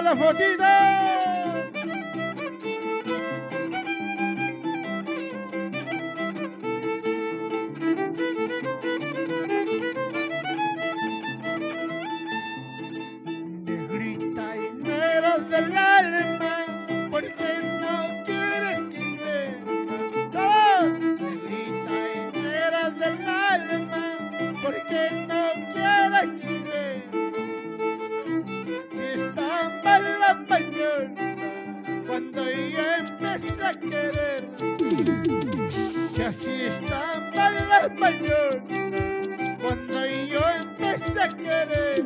las fotitos. Negrita y negra del alma, ¿por qué no quieres que vea? Negrita y negra del alma, ¿por qué no quieres que vea? Si está mal la mañana, cuando yo empecé a querer. Si así está mal la mañana, cuando yo empecé a querer.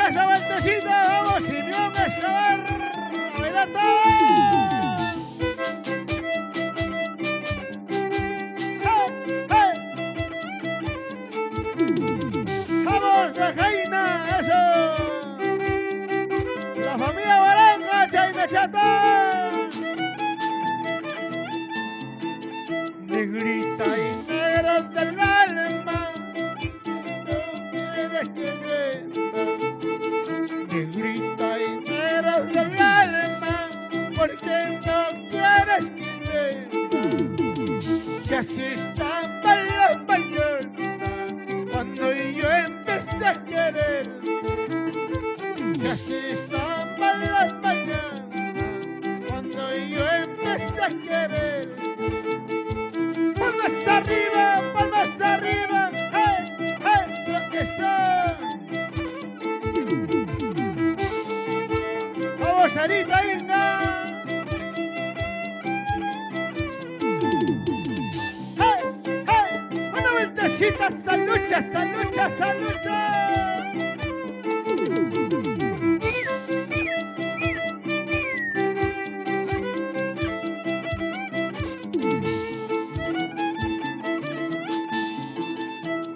Esa vueltecita, vamos, Simeón Escobar, a bailar todo. Vamos de Jaina, eso. La familia Guaranga, Chaina Chata. Negrita y negra del alma, no quieres que venda. Negrita y negra del alma, ¿por qué no quieres que venda? Si así está mal la mañana, cuando yo empecé a querer. Si así está mal la mañana, cuando yo empecé a querer. Palmas arriba, eso. Vamos, Sarita, venga. Una vueltecita, salucha.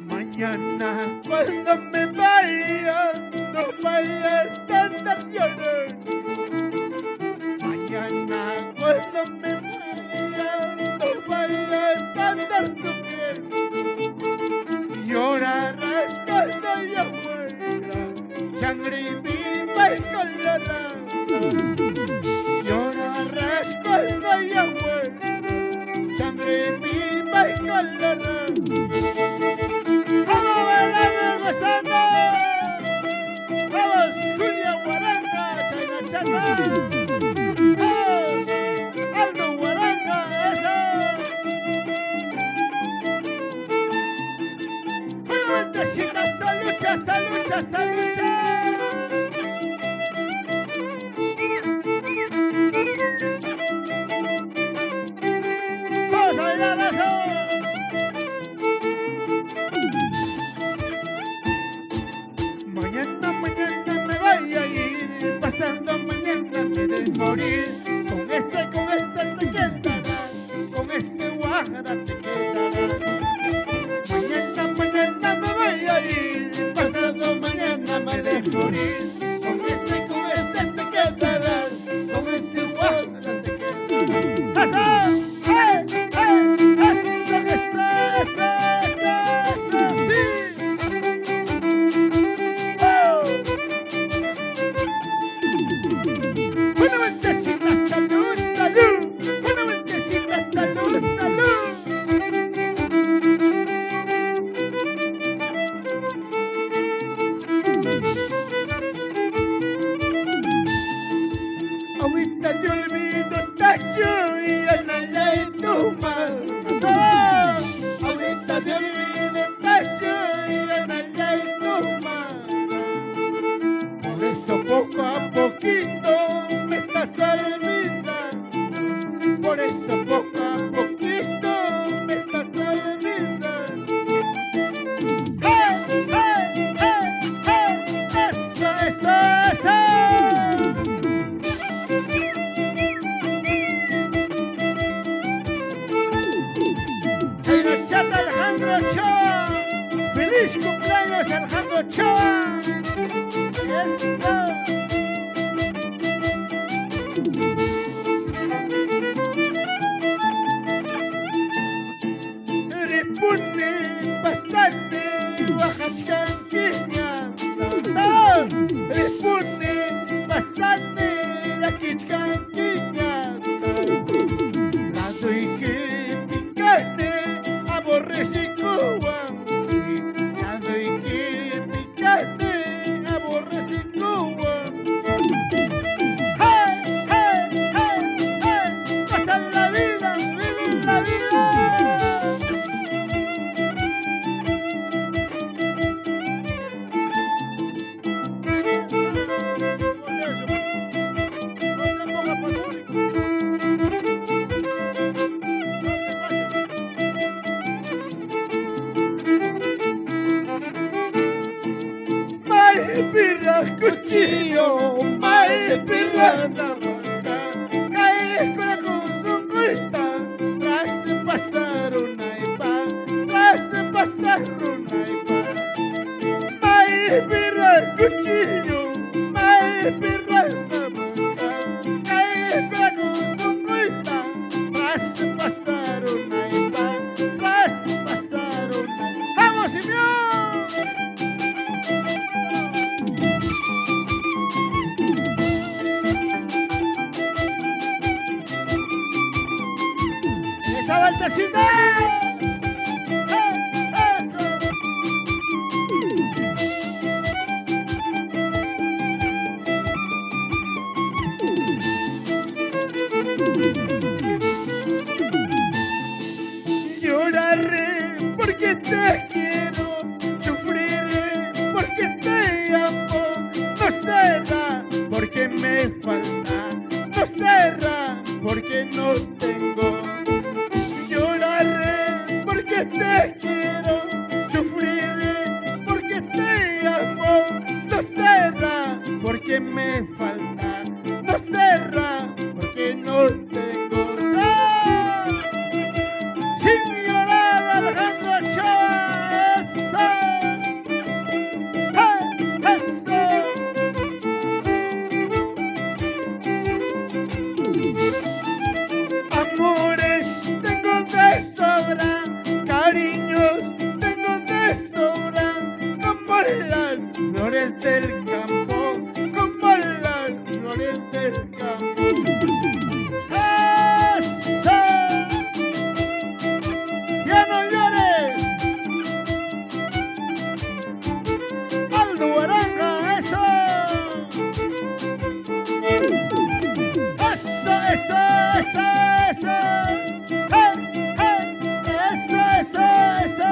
Mañana cuando me vaya, no vayas a andar llorando. Mañana cuando me vaya, no vayas a andar sufriendo. Llorarás cuando yo muera, sangre viva y colorada. Llorarás cuando yo muera, sangre viva y colorada. Vamos, Julia Guaranga, Chaina Chata. Vamos, Aldo Guaranga, eso. Una vueltecita, salucha. Vamos a bailar eso. Mañana me voy a ir, pasando mañana me de morir. Con este te quedarás, con este Guajara te quedarás. Mañana me voy a ir, pasando mañana me de morir. Con este te quedarás, con este Guajara te quedarás. Eso, sí. Una vueltecita, salud. Una vueltecita, salud. Ahorita yo olvido tacho y el de tu mano. Ahorita yo olvido tacho y el de tu mano. Por eso poco a poquito me estás olvidando. Por eso poco a poquito me estás olvidando. Eso. Chaina Chata, Alejandro Ochoa. ¡Feliz cumpleaños, Alejandro Ochoa! Eso. Ichkankiñata Laduyki pikane aborrecikuwan Laduyki pikane aborrecikuwan ¡Hey, hey, hey, hey! ¡Pasan la vida, viven la vida! Pirra cuchillo, mai pirra navaja, cae con la consunguita, tras pasar una ipa, tras pasar una ipa. Mai pirra cuchillo, mai pirra navaja, cae con la consunguita, tras pasar una ipa, tras pasar una ipa. ¡Vamos, Simeón! ¡Esa vueltecita! ¡Eso! Lloraré porque te quiero, sufriré porque te amo, no será porque me falta, no será porque no tengo. Lloraré porque te quiero, sufriré porque te amo, no será porque me falta, no será porque no tengo. ¡Ah! Sin llorar, Alejandro Chávez, ¡eso! ¡Ah! ¡Eso! Amores tengo de sobra, cariños tengo de sobra, como las flores del campo, como las flores del campo. ¡Eso! ¡Ya no llores! ¡Aldo Aranga, eso! ¡Eso, eso, eso, eso! ¡Hey, hey! ¡Eso, eso, eso!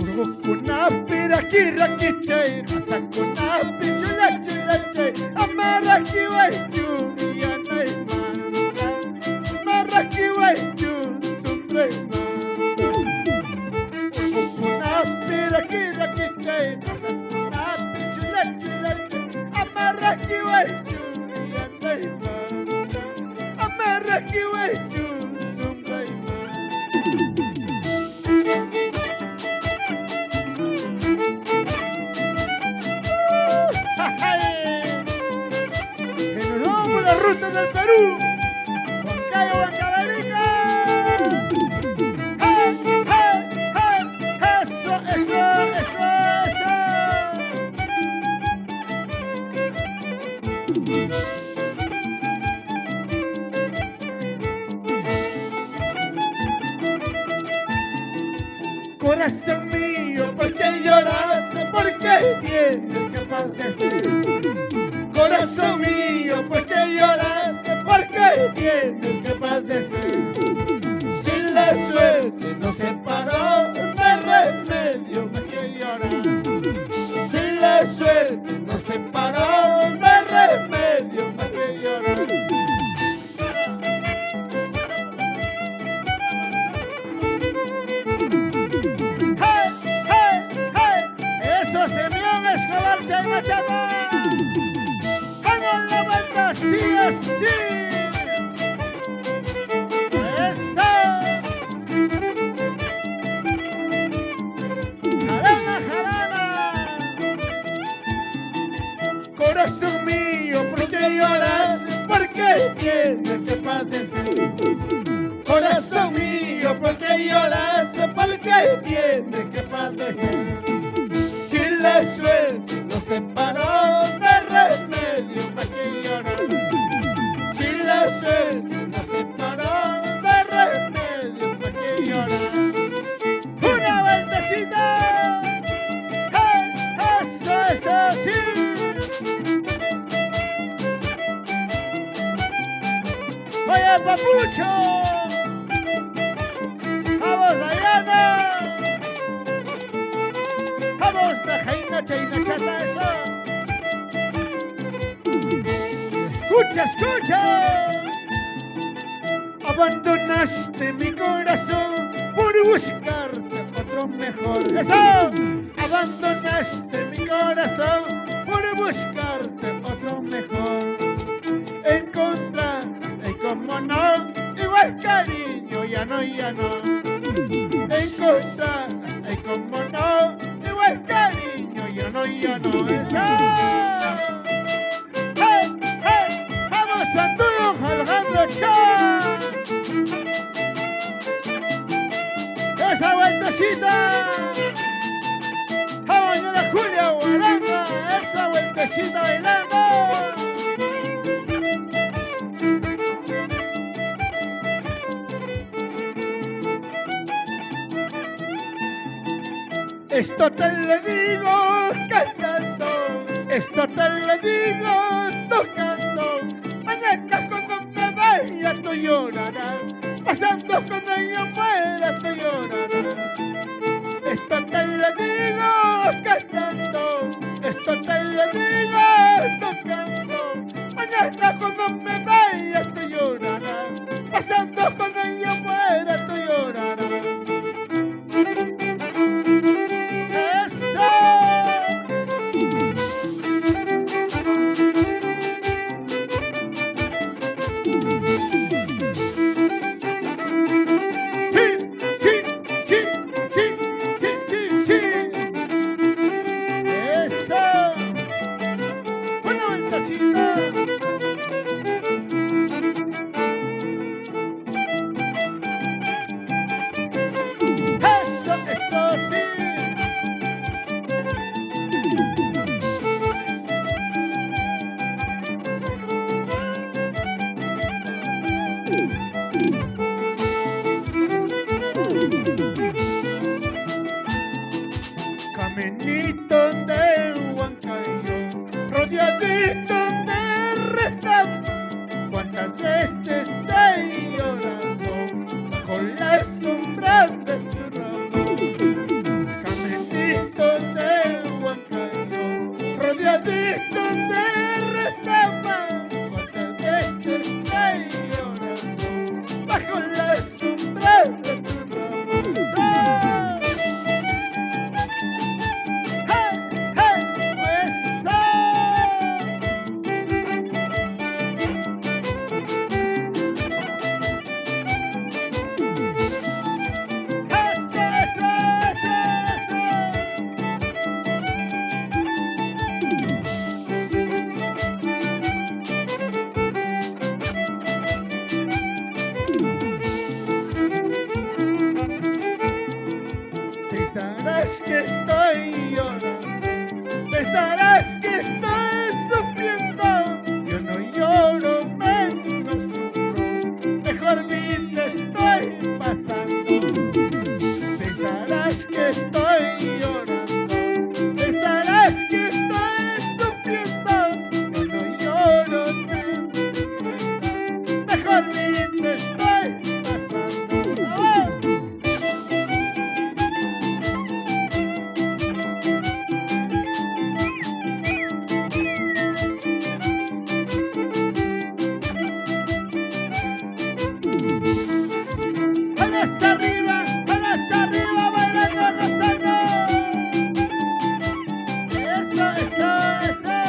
Urukunapi raki raki chay, hasakunapi chula chula chay, amaraki waichu yanay manda, amaraki waichu sumray manda. Urukunapi raki raki chay, hasakunapi chula chula chay, amaraki waichu yanay manda, amaraki waichu sumray manda. Que nos vamos por la ruta del Perú, Huancayo, Huancavelica. ¡Hey, hey, hey! ¡Eso, eso, eso, eso! Corazón mío, ¿por qué lloraste? ¿Por qué tienes que padecer? Corazón mío, ¿por qué lloraste? ¿Por qué tienes que padecer? Si la suerte nos separó, no hay remedio más que llorar. Si la suerte nos separó, no hay remedio más que llorar. ¡Hey, hey, hey! ¡Eso, Simeón Escobar, Chaynachata! ¡Hagan la vuelta así, así! ¡Eso! ¡Jarana, jarana! Corazón mío, ¿por qué lloras? ¿Por qué tienes que padecer? Corazón mío, Ayacucho. Vamos, Diana. Vamos, Jaina, Chaina, Chata, eso. Escucha, escucha. Abandonaste mi corazón por buscarte otro mejor. ¡Eso! Abandonaste mi corazón por buscarte otro mejor. Encontraste, y como no, igual cariño, ya no, ya no. Encontraste, y como no, igual cariño, ya no, ya no. ¡Eso! ¡Hey, hey! ¡Vamos, Antonio Alejandro Chá! ¡Esa vueltecita! ¡Vamos, señora Julia Guaranga! ¡Esa vueltecita bailando! Esto te lo digo cantando, esto te lo digo tocando. Mañana cuando me vaya tú llorarás, pasando cuando yo muera tú llorarás. Esto te lo digo cantando, esto te lo digo tocando. Mañana cuando me vaya tú llorarás, pasando cuando yo muera tú llorarás. Caminito de Huancayo, rodeadito de retambo, cuántas veces he llorado bajo la sombra de tu ramo. Caminito de Huancayo, rodeadito de retambo, cuántas veces he llorado bajo la sombra de tu ramo. Pensarás que estoy llorando, pensarás que estoy sufriendo. Yo no lloro, menos sufro, mejor vida estoy pasando. Pensarás que estoy llorando, pensarás que estoy sufriendo. Yo no lloro, menos sufro, mejor vida estoy pasando. ¡Oh! ¡Palas arriba, bailando, gozando! ¡Eso, eso, eso!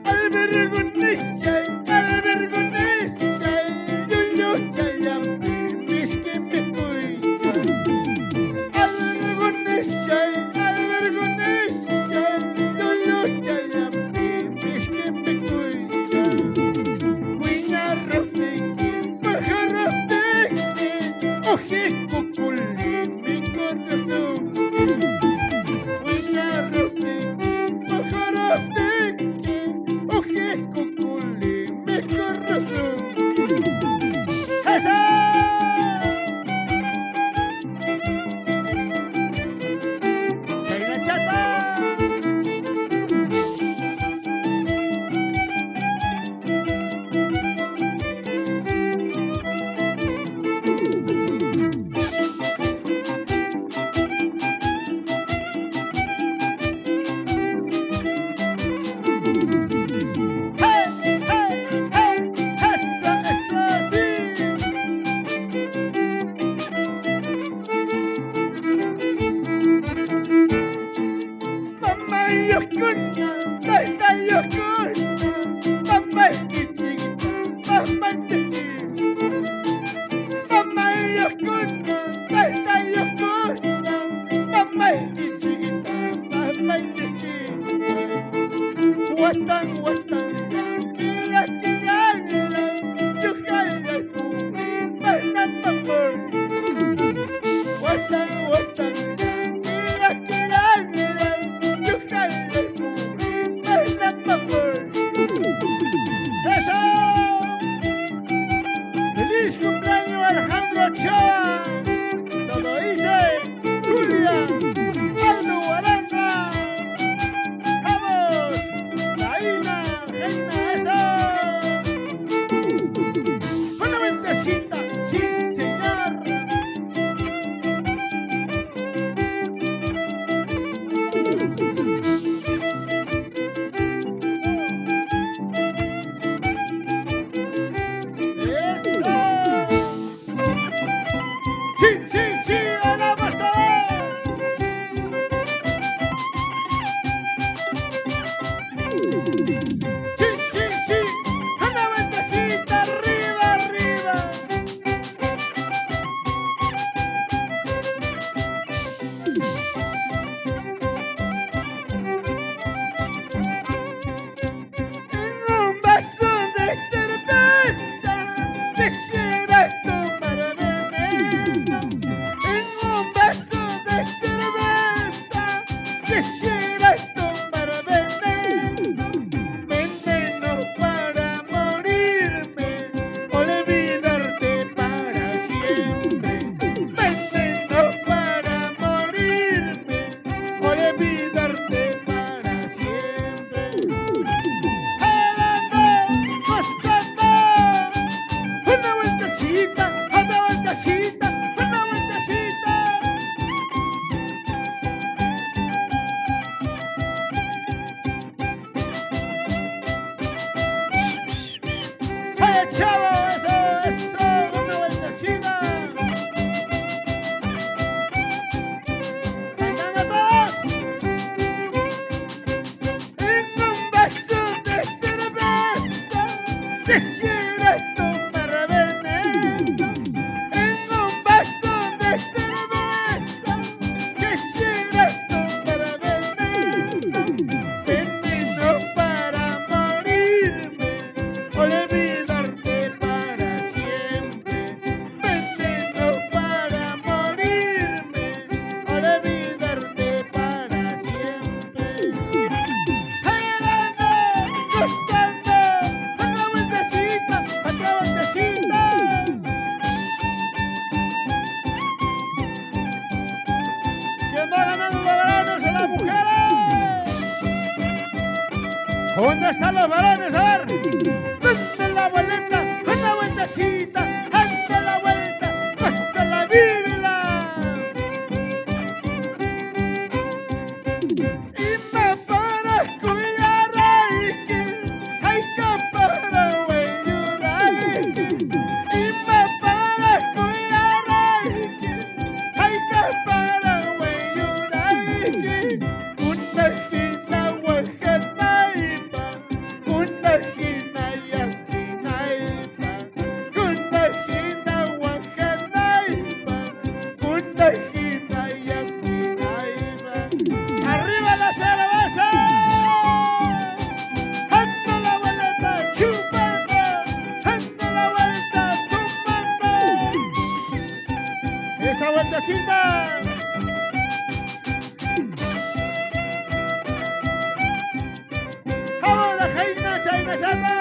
Albergunishai, yuyuchayampi, mishkimikuichay. Albergunishai, yuyuchayampi, mishkimikuichay. Huiñarrotiki, pajarrotiki, ojikukuli, mi corazón. Huiñarrotiki, pajarrotiki, ojikukuli. ¡Feliz cumpleaños, Alejandro Ochoa! ¡Te lo dice Julia! ¡Aldo Aranda! ¡Vamos! ¡Taína! ¡Reina, eso! ¡Una ventecita! ¡Sí, señor! Quisiera tomar veneno en un vaso de cerveza. Quisiera tomar veneno, veneno para morirme, olvidarte para siempre. Veneno para morirme, olvidarte para siempre. ¿Quién va ganando los varones o las mujeres? ¿Dónde están los varones? A ver, date la vuelta, una vueltecita, date la vuelta, hasta la vívela. Y me parezco ya raíque, hay que para huellurar. Y me parezco ya raíque, hay que para huellurar. Una esquina huejenaipa, una esquina yaquinaipa, una esquina huejenaipa, una esquina yaquinaipa. ¡Arriba la cerveza! ¡Anda la vuelta chupando! ¡Anda la vuelta tumbando! ¡Esa vueltecita! ¡Vamos, la reina chainachata!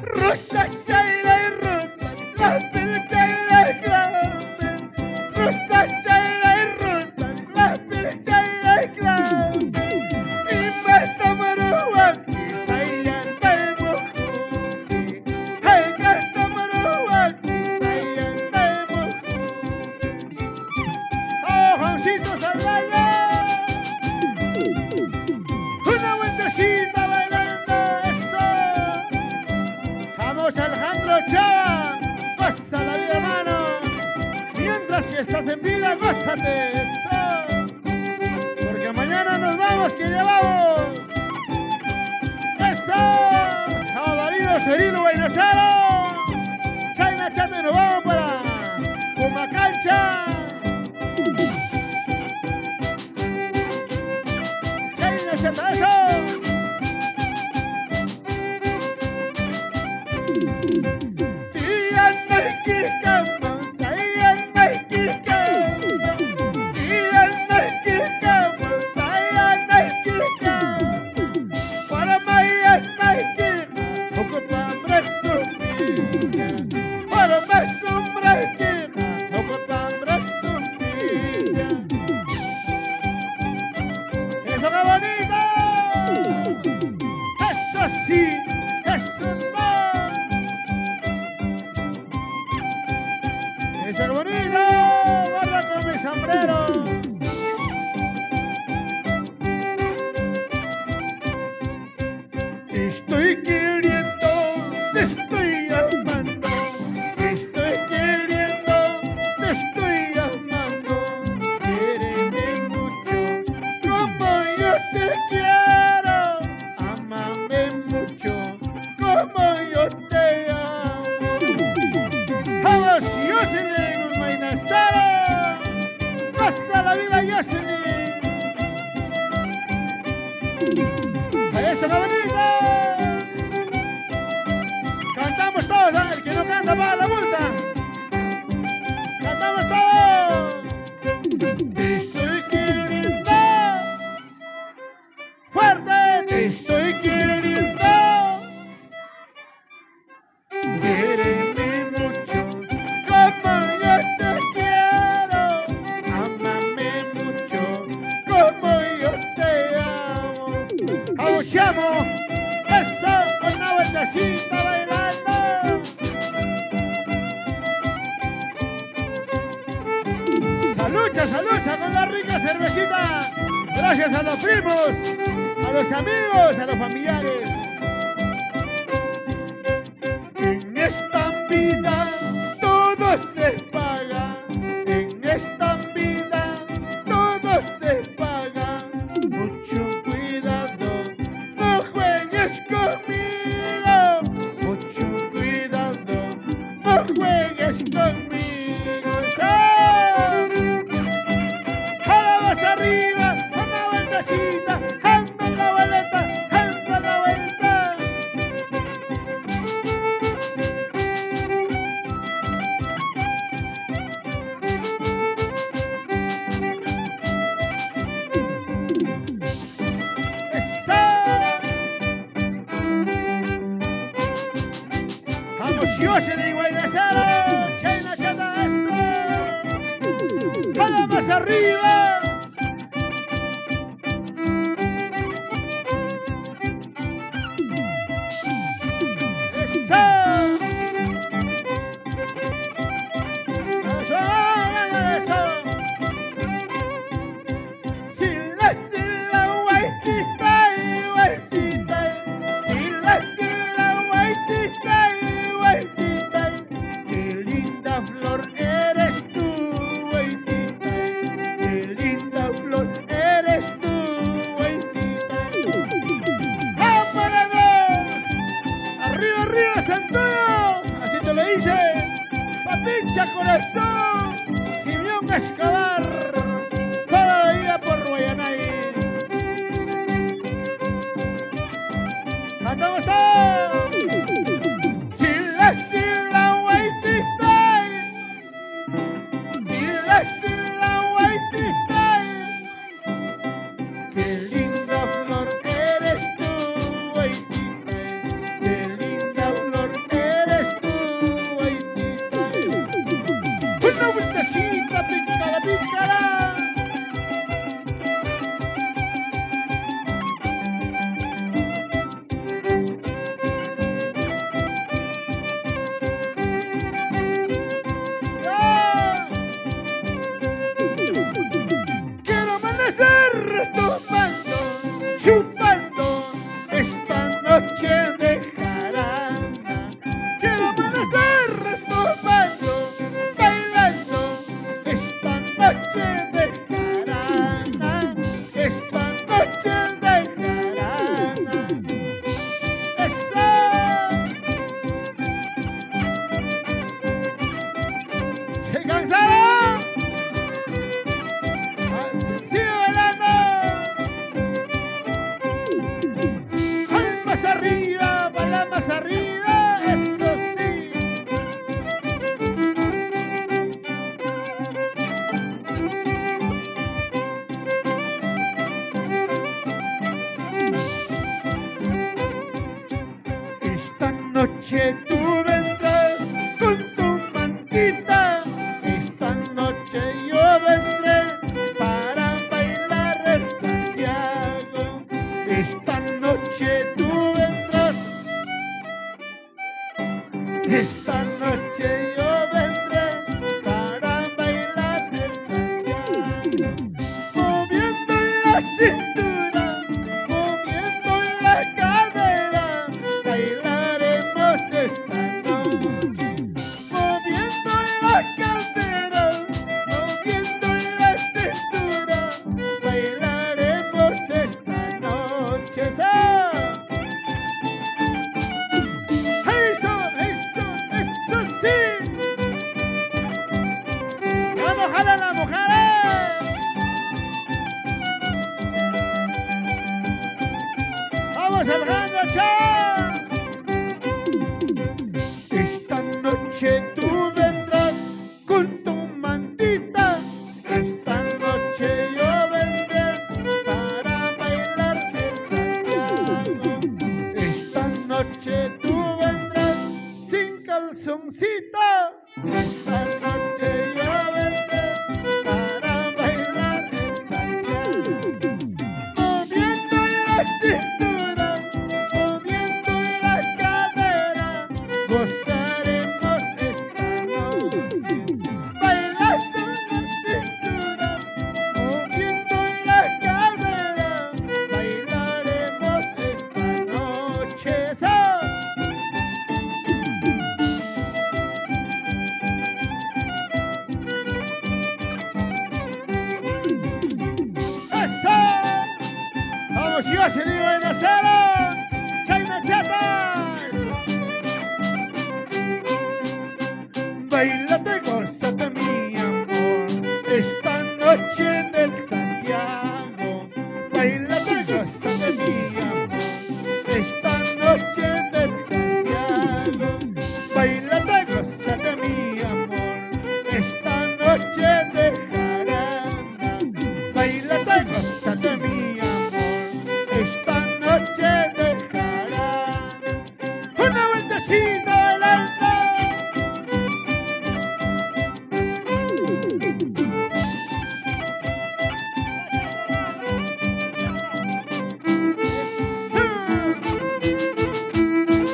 Rosas chaira y rosas, las pilchairas claven. Rosas chaira y rosas, las pilchairas claven. Y me tomaron aquí, sayanta y mojuki. Hey, que tomaron aquí, sayanta y mojuki. ¡Oh, Juancito Saldaña! Una vueltecita bailando, eso. Vamos, Alejandro Ochoa, Goza la vida, hermano. Mientras que estás en vida, gózate. Eso. Porque mañana nos vamos, que llevamos. Eso. Jabalino, Cirilo, Guaynazaro. Chayna, Chata, y nos vamos para Pumacancha. Chayna, Chata, eso. ¡Ese bonito! ¡Guarda con mi sombrero! Te estoy queriendo, te estoy amando. Te estoy queriendo, te estoy amando. Quéreme mucho, como yo te quiero. Ámame mucho, como yo te amo. ¡Vamos, Jocelyn! ¡Hasta la vida, Jocelyn! ¡A eso, cabrita! Cantamos todos, ¿eh? El que no canta paga la multa. ¡Cantamos todos! Te estoy queriendo fuerte, te estoy queriendo. Quéreme mucho, como yo te quiero. Ámame mucho, como yo te amo. ¡Abucheamos! ¡Eso! Una vueltecita bailando. ¡Salucha, salucha con la rica cervecita! Gracias a los primos, a los amigos, a los familiares. En esta vida todo se paga. En esta vida todo se paga. Mucho cuidado, no juegues conmigo. Mucho cuidado, no juegues conmigo. ¡Jala más arriba! ¡Una vueltecita! ¡Anda la vuelta! ¡Anda la vuelta! ¡Vamos, Jocelyn, Guaynazaro! ¡Chayna, Chata, eso! ¡Jala más arriba! Pincha corazón, Simeón Escobar, toda la vida por Guayanay. ¡Cantamos todos! Sila, Guaititay. Sila, Guaititay. Qué linda flor eres tú, Guaititay. Qué linda flor eres tú, Guaititay. noche yo vendré para bailar el Santiago, moviendo la cintura, moviendo la cadera, bailaremos esta noche, moviendo la cadera, moviendo la cintura, bailaremos esta noche. ¡Ojalá las mujeres! ¡Vamos al gancho! Esta noche tú vendrás con tu mantita. Esta noche yo vendré para bailar el Santiago. Esta noche tú vendrás sin calzoncito. Esta noche yo vendré para bailar el Santiago, moviendo la cintura, moviendo la cadera, gozaremos esta noche, bailando la cintura, moviendo la cadera, bailaremos esta noche. Vamos, yo se digo en acero, China Chatas. Bailate, gózate, mi amor, esta noche en el Santiago. Bailate, gózate, mi amor, esta noche en el Santiago. Bailate, gózate, mi amor, esta noche de jarana. Bailate, gózate, mi amor, esta noche dejará una vueltecita al alma.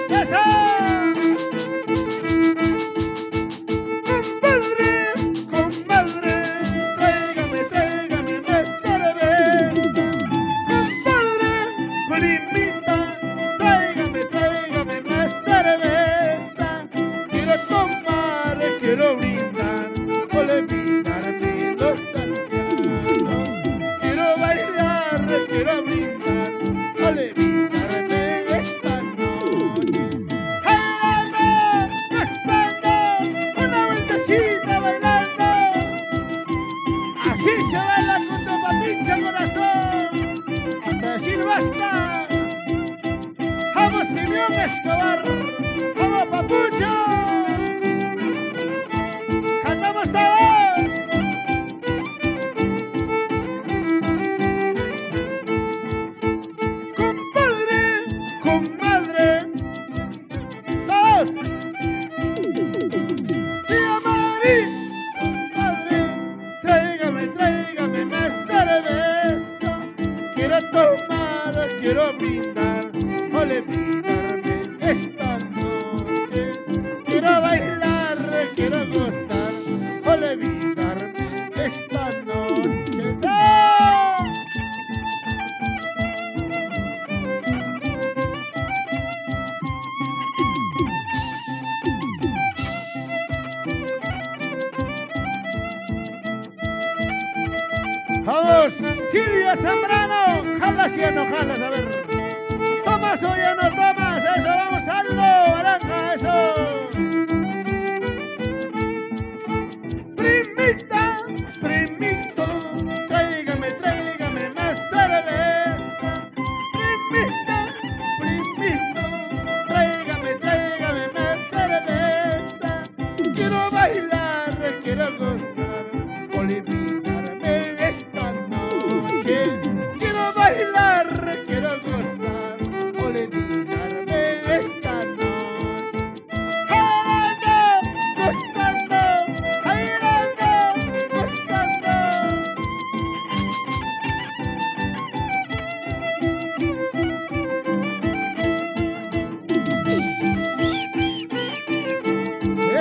¡Eso! Compadre, compadre, tráigame más cerveza. Primita, tráigame más cerveza. Quiero tomar, quiero brindar, olvidarme los Santiago. Quiero bailar, quiero brindar, olvidarme esta noche. Bailando, gozando, una vueltecita bailando. Así se baila con tu papincha corazón, hasta decir basta. ¡Vamos, Simeón Escobar! ¡Vamos, Papucho! ¡Cantamos todos! Compadre, comadre, todos. Tía Mari, compadre, tráigame más cerveza. Quiero tomar, quiero brindar, olvidarme esta noche. Quiero bailar, quiero gozar, olvidarme esta noche. ¡Ah! Vamos, Silvia Zambrano, jalas y no jalas, a ver. Tomas o ya no tomas, eso, vamos, Aldo, Aranja, eso. Primita, primito, tráigame más cerveza. Primita, primito, tráigame más cerveza. Quiero bailar, quiero gozar, olvidarme esta noche. Quiero bailar, quiero gozar.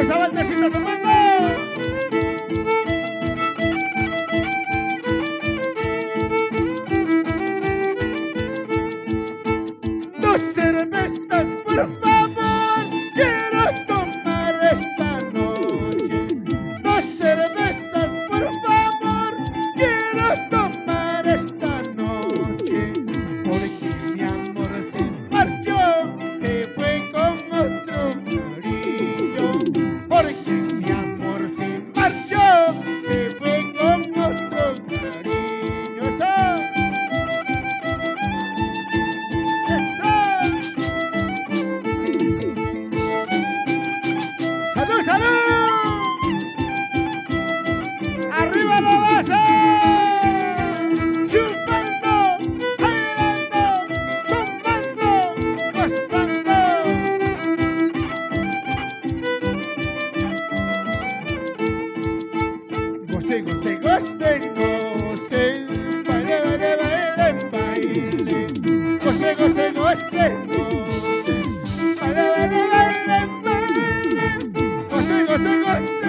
esa baldecita tomando. Dos cervezas, por favor, quiero tomar esta noche. Dos cervezas, por favor, quiero tomar esta noche. Porque mi amor se marchó, se fue con otro marido. Porque mi amor se marchó, se fue con otro marido. ¡Salud, salud! ¡Arriba la base! Chupando, bailando, tomando, gozando. Goce, goce, goce, goce. Baile, baile, baile, baile. Goce, goce, goce, goce. Baile, baile, baile, baile. Goce, goce, goce.